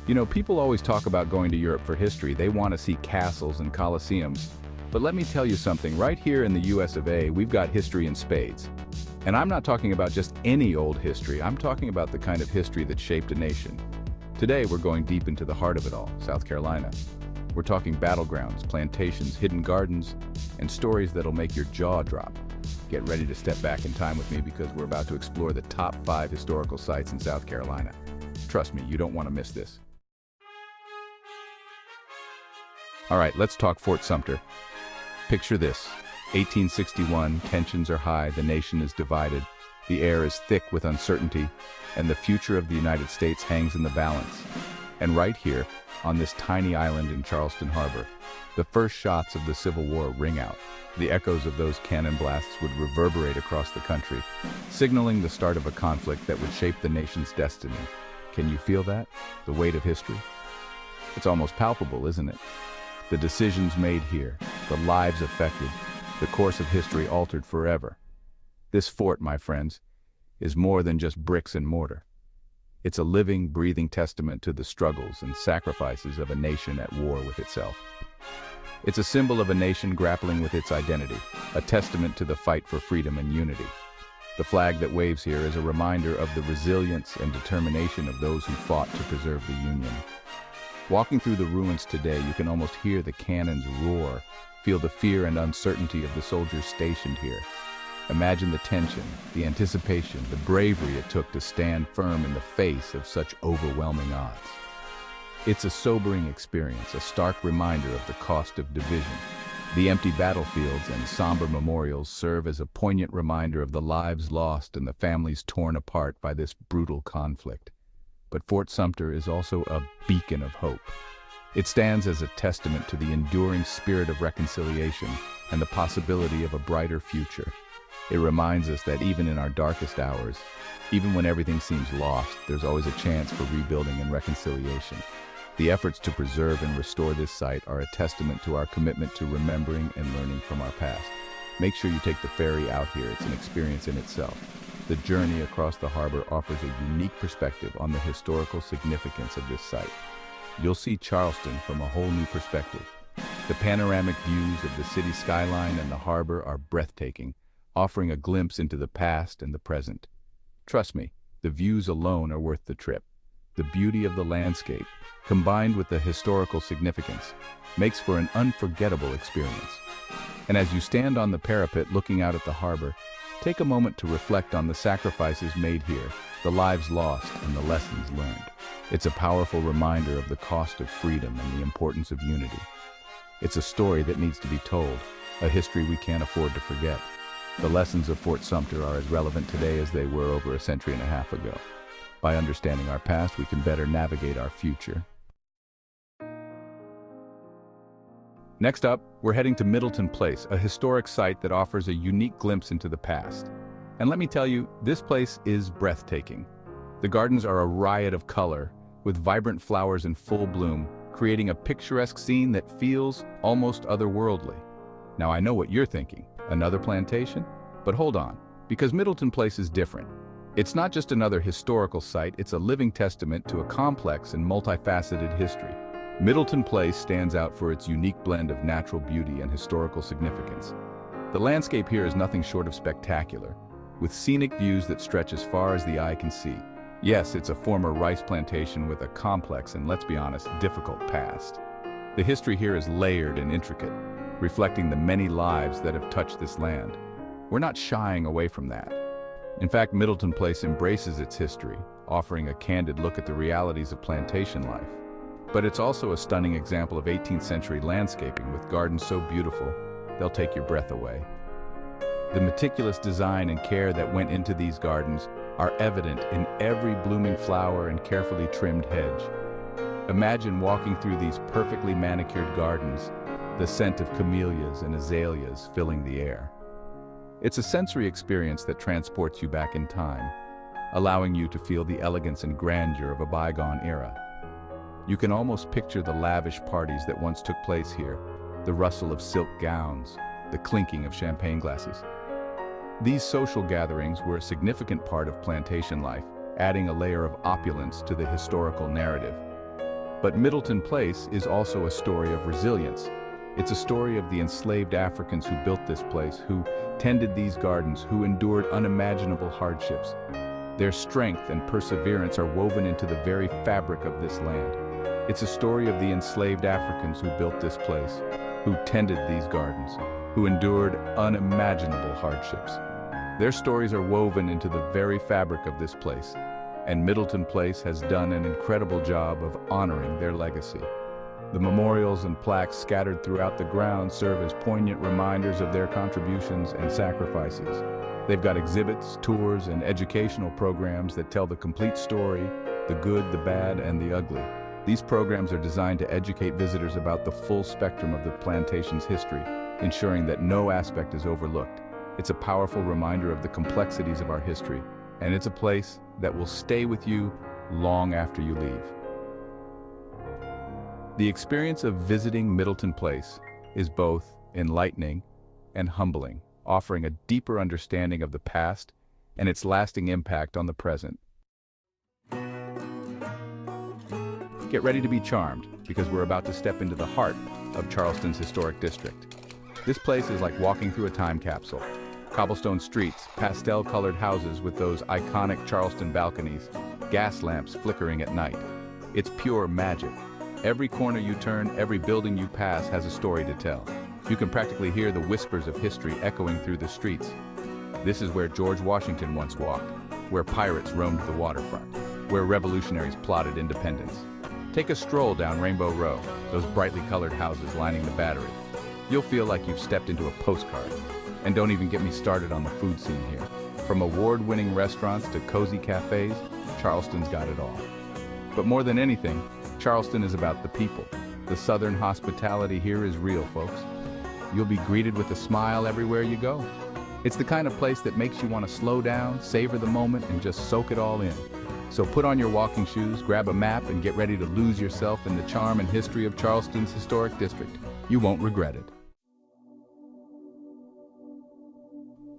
You know, people always talk about going to Europe for history. They want to see castles and colosseums. But let me tell you something, right here in the US of A, we've got history in spades. And I'm not talking about just any old history, I'm talking about the kind of history that shaped a nation. Today, we're going deep into the heart of it all, South Carolina. We're talking battlegrounds, plantations, hidden gardens, and stories that'll make your jaw drop. Get ready to step back in time with me because we're about to explore the top 5 historical sites in South Carolina. Trust me, you don't want to miss this. All right, let's talk Fort Sumter. Picture this, 1861, tensions are high, the nation is divided, the air is thick with uncertainty, and the future of the United States hangs in the balance. And right here, on this tiny island in Charleston Harbor, the first shots of the Civil War ring out. The echoes of those cannon blasts would reverberate across the country, signaling the start of a conflict that would shape the nation's destiny. Can you feel that? The weight of history? It's almost palpable, isn't it? The decisions made here, the lives affected, the course of history altered forever. This fort, my friends, is more than just bricks and mortar. It's a living, breathing testament to the struggles and sacrifices of a nation at war with itself. It's a symbol of a nation grappling with its identity, a testament to the fight for freedom and unity. The flag that waves here is a reminder of the resilience and determination of those who fought to preserve the Union. Walking through the ruins today, you can almost hear the cannons roar, feel the fear and uncertainty of the soldiers stationed here. Imagine the tension, the anticipation, the bravery it took to stand firm in the face of such overwhelming odds. It's a sobering experience, a stark reminder of the cost of division. The empty battlefields and somber memorials serve as a poignant reminder of the lives lost and the families torn apart by this brutal conflict. But Fort Sumter is also a beacon of hope. It stands as a testament to the enduring spirit of reconciliation and the possibility of a brighter future. It reminds us that even in our darkest hours, even when everything seems lost, there's always a chance for rebuilding and reconciliation. The efforts to preserve and restore this site are a testament to our commitment to remembering and learning from our past. Make sure you take the ferry out here. It's an experience in itself. The journey across the harbor offers a unique perspective on the historical significance of this site. You'll see Charleston from a whole new perspective. The panoramic views of the city skyline and the harbor are breathtaking, offering a glimpse into the past and the present. Trust me, the views alone are worth the trip. The beauty of the landscape, combined with the historical significance, makes for an unforgettable experience. And as you stand on the parapet looking out at the harbor, take a moment to reflect on the sacrifices made here, the lives lost, and the lessons learned. It's a powerful reminder of the cost of freedom and the importance of unity. It's a story that needs to be told, a history we can't afford to forget. The lessons of Fort Sumter are as relevant today as they were over a century and a half ago. By understanding our past, we can better navigate our future. Next up, we're heading to Middleton Place, a historic site that offers a unique glimpse into the past. And let me tell you, this place is breathtaking. The gardens are a riot of color, with vibrant flowers in full bloom, creating a picturesque scene that feels almost otherworldly. Now I know what you're thinking, another plantation? But hold on, because Middleton Place is different. It's not just another historical site, it's a living testament to a complex and multifaceted history. Middleton Place stands out for its unique blend of natural beauty and historical significance. The landscape here is nothing short of spectacular, with scenic views that stretch as far as the eye can see. Yes, it's a former rice plantation with a complex and, let's be honest, difficult past. The history here is layered and intricate, reflecting the many lives that have touched this land. We're not shying away from that. In fact, Middleton Place embraces its history, offering a candid look at the realities of plantation life. But it's also a stunning example of 18th century landscaping with gardens so beautiful, they'll take your breath away. The meticulous design and care that went into these gardens are evident in every blooming flower and carefully trimmed hedge. Imagine walking through these perfectly manicured gardens, the scent of camellias and azaleas filling the air. It's a sensory experience that transports you back in time, allowing you to feel the elegance and grandeur of a bygone era. You can almost picture the lavish parties that once took place here, the rustle of silk gowns, the clinking of champagne glasses. These social gatherings were a significant part of plantation life, adding a layer of opulence to the historical narrative. But Middleton Place is also a story of resilience. It's a story of the enslaved Africans who built this place, who tended these gardens, who endured unimaginable hardships. Their strength and perseverance are woven into the very fabric of this land. It's a story of the enslaved Africans who built this place, who tended these gardens, who endured unimaginable hardships. Their stories are woven into the very fabric of this place, and Middleton Place has done an incredible job of honoring their legacy. The memorials and plaques scattered throughout the grounds serve as poignant reminders of their contributions and sacrifices. They've got exhibits, tours, and educational programs that tell the complete story, the good, the bad, and the ugly. These programs are designed to educate visitors about the full spectrum of the plantation's history, ensuring that no aspect is overlooked. It's a powerful reminder of the complexities of our history, and it's a place that will stay with you long after you leave. The experience of visiting Middleton Place is both enlightening and humbling, offering a deeper understanding of the past and its lasting impact on the present. Get ready to be charmed, because we're about to step into the heart of Charleston's historic district. This place is like walking through a time capsule. Cobblestone streets, pastel-colored houses with those iconic Charleston balconies, gas lamps flickering at night. It's pure magic. Every corner you turn, every building you pass has a story to tell. You can practically hear the whispers of history echoing through the streets. This is where George Washington once walked, where pirates roamed the waterfront, where revolutionaries plotted independence. Take a stroll down Rainbow Row, those brightly colored houses lining the Battery. You'll feel like you've stepped into a postcard. And don't even get me started on the food scene here. From award-winning restaurants to cozy cafes, Charleston's got it all. But more than anything, Charleston is about the people. The Southern hospitality here is real, folks. You'll be greeted with a smile everywhere you go. It's the kind of place that makes you want to slow down, savor the moment, and just soak it all in. So put on your walking shoes, grab a map, and get ready to lose yourself in the charm and history of Charleston's historic district. You won't regret it.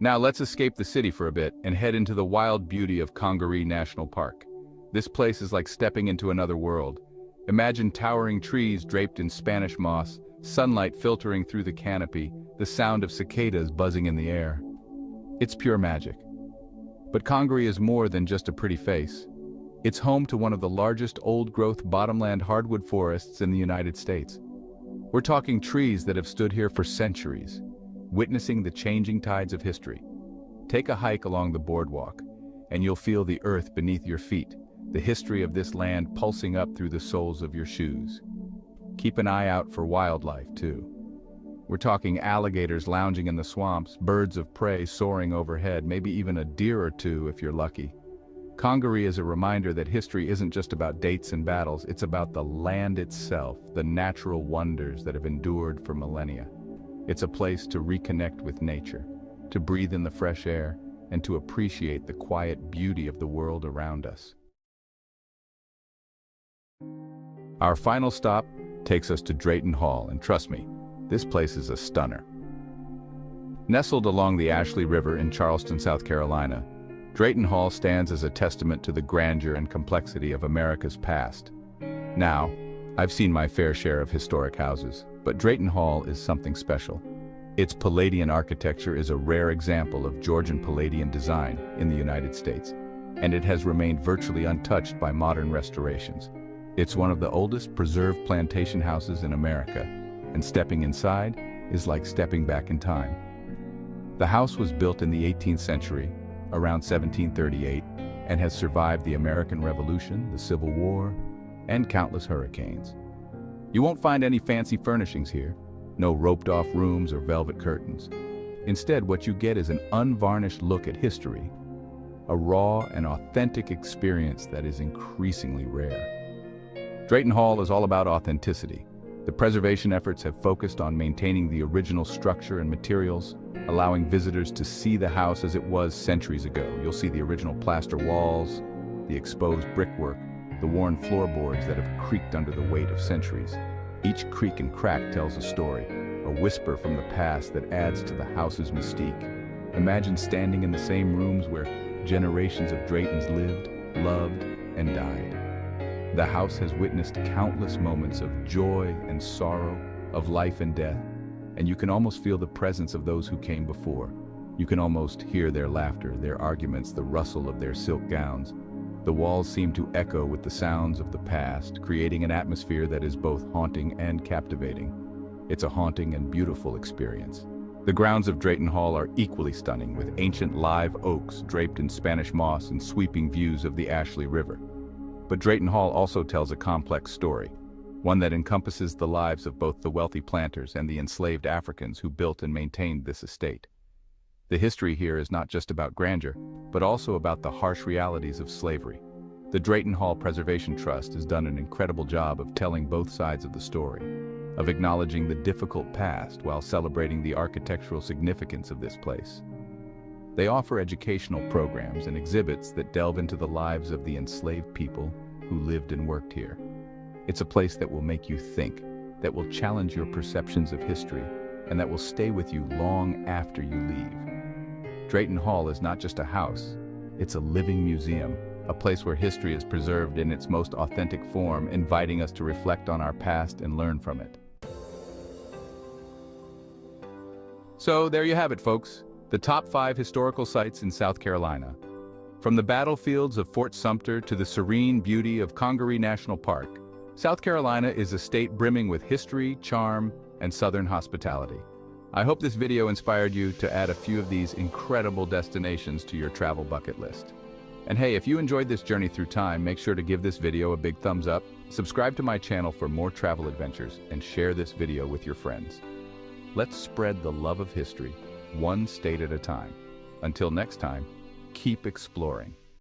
Now let's escape the city for a bit and head into the wild beauty of Congaree National Park. This place is like stepping into another world. Imagine towering trees draped in Spanish moss, sunlight filtering through the canopy, the sound of cicadas buzzing in the air. It's pure magic. But Congaree is more than just a pretty face. It's home to one of the largest old-growth bottomland hardwood forests in the United States. We're talking trees that have stood here for centuries, witnessing the changing tides of history. Take a hike along the boardwalk, and you'll feel the earth beneath your feet, the history of this land pulsing up through the soles of your shoes. Keep an eye out for wildlife, too. We're talking alligators lounging in the swamps, birds of prey soaring overhead, maybe even a deer or two if you're lucky. Congaree is a reminder that history isn't just about dates and battles, it's about the land itself, the natural wonders that have endured for millennia. It's a place to reconnect with nature, to breathe in the fresh air, and to appreciate the quiet beauty of the world around us. Our final stop takes us to Drayton Hall, and trust me, this place is a stunner. Nestled along the Ashley River in Charleston, South Carolina, Drayton Hall stands as a testament to the grandeur and complexity of America's past. Now, I've seen my fair share of historic houses, but Drayton Hall is something special. Its Palladian architecture is a rare example of Georgian Palladian design in the United States, and it has remained virtually untouched by modern restorations. It's one of the oldest preserved plantation houses in America, and stepping inside is like stepping back in time. The house was built in the 18th century, around 1738, and has survived the American Revolution, the Civil War, and countless hurricanes. You won't find any fancy furnishings here, no roped-off rooms or velvet curtains. Instead, what you get is an unvarnished look at history, a raw and authentic experience that is increasingly rare. Drayton Hall is all about authenticity. The preservation efforts have focused on maintaining the original structure and materials, allowing visitors to see the house as it was centuries ago. You'll see the original plaster walls, the exposed brickwork, the worn floorboards that have creaked under the weight of centuries. Each creak and crack tells a story, a whisper from the past that adds to the house's mystique. Imagine standing in the same rooms where generations of Draytons lived, loved, and died. The house has witnessed countless moments of joy and sorrow, of life and death, and you can almost feel the presence of those who came before. You can almost hear their laughter, their arguments, the rustle of their silk gowns. The walls seem to echo with the sounds of the past, creating an atmosphere that is both haunting and captivating. It's a haunting and beautiful experience. The grounds of Drayton Hall are equally stunning, with ancient live oaks draped in Spanish moss and sweeping views of the Ashley River. But Drayton Hall also tells a complex story, one that encompasses the lives of both the wealthy planters and the enslaved Africans who built and maintained this estate. The history here is not just about grandeur, but also about the harsh realities of slavery. The Drayton Hall Preservation Trust has done an incredible job of telling both sides of the story, of acknowledging the difficult past while celebrating the architectural significance of this place. They offer educational programs and exhibits that delve into the lives of the enslaved people who lived and worked here. It's a place that will make you think, that will challenge your perceptions of history, and that will stay with you long after you leave. Drayton Hall is not just a house, it's a living museum, a place where history is preserved in its most authentic form, inviting us to reflect on our past and learn from it. So there you have it, folks, the top 5 historical sites in South Carolina. From the battlefields of Fort Sumter to the serene beauty of Congaree National Park, South Carolina is a state brimming with history, charm, and Southern hospitality. I hope this video inspired you to add a few of these incredible destinations to your travel bucket list. And hey, if you enjoyed this journey through time, make sure to give this video a big thumbs up, subscribe to my channel for more travel adventures, and share this video with your friends. Let's spread the love of history, one state at a time. Until next time, keep exploring.